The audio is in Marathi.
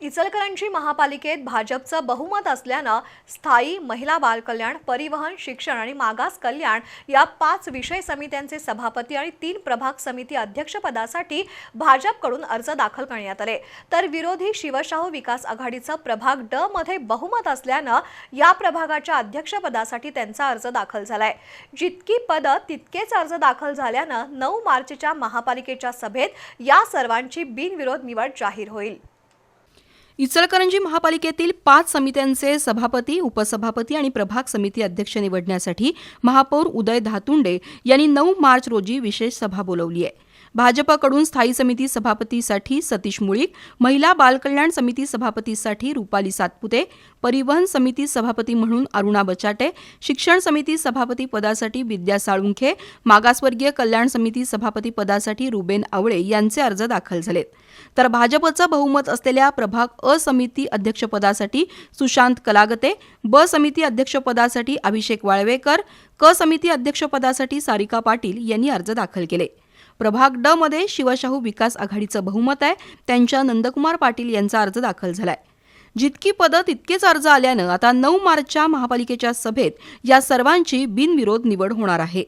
इचलकरंजी महापालिकेत भाजपचं बहुमत असल्यानं स्थायी, महिला बाल कल्याण, परिवहन, शिक्षण आणि मागास कल्याण या 5 विषय समित्यांचे सभापती आणि 3 प्रभाग समिती अध्यक्षपदासाठी भाजपकडून अर्ज दाखल करण्यात आले। तर विरोधी शिवशाहू विकास आघाडीचं प्रभाग ड मध्ये बहुमत असल्यानं या प्रभागाच्या अध्यक्षपदासाठी त्यांचा अर्ज दाखल झालाय। जितकी पदं तितकेच अर्ज दाखल झाल्यानं 9 मार्चच्या महापालिकेच्या सभेत या सर्वांची बिनविरोध निवड जाहीर होईल। इचलकरंजी महापालिकेतील 5 समित्यांचे सभापती, उपसभापती आणि प्रभाग समिती अध्यक्ष निवडण्यासाठी महापौर उदय धातुंडे यांनी 9 मार्च रोजी विशेष सभा बोलावली आहे। भाजपकडून स्थायी समिती सभापतीसाठी सतीश मुळीक, महिला बालकल्याण समिती सभापतीसाठी रुपाली सातपुते, परिवहन समिती सभापती म्हणून अरुणा बचाटे, शिक्षण समिती सभापती पदासाठी विद्या साळुंखे, मागासवर्गीय कल्याण समिती सभापती पदासाठी रुबेन आवळे यांचे अर्ज दाखल झालेत। तर भाजपचं बहुमत असलेल्या प्रभाग अ समिती अध्यक्षपदासाठी सुशांत कलागते, ब समिती अध्यक्षपदासाठी अभिषेक वाळवेकर, क समिती अध्यक्षपदासाठी सारिका पाटील यांनी अर्ज दाखल केले। प्रभाग ड मध्ये शिवशाहू विकास आघाडीचं बहुमत आहे, त्यांच्या नंदकुमार पाटील यांचा अर्ज दाखल झालाय। जितकी पदं तितकेच अर्ज आल्यानं आता 9 मार्चच्या महापालिकेच्या सभेत या सर्वांची बिनविरोध निवड होणार आहे।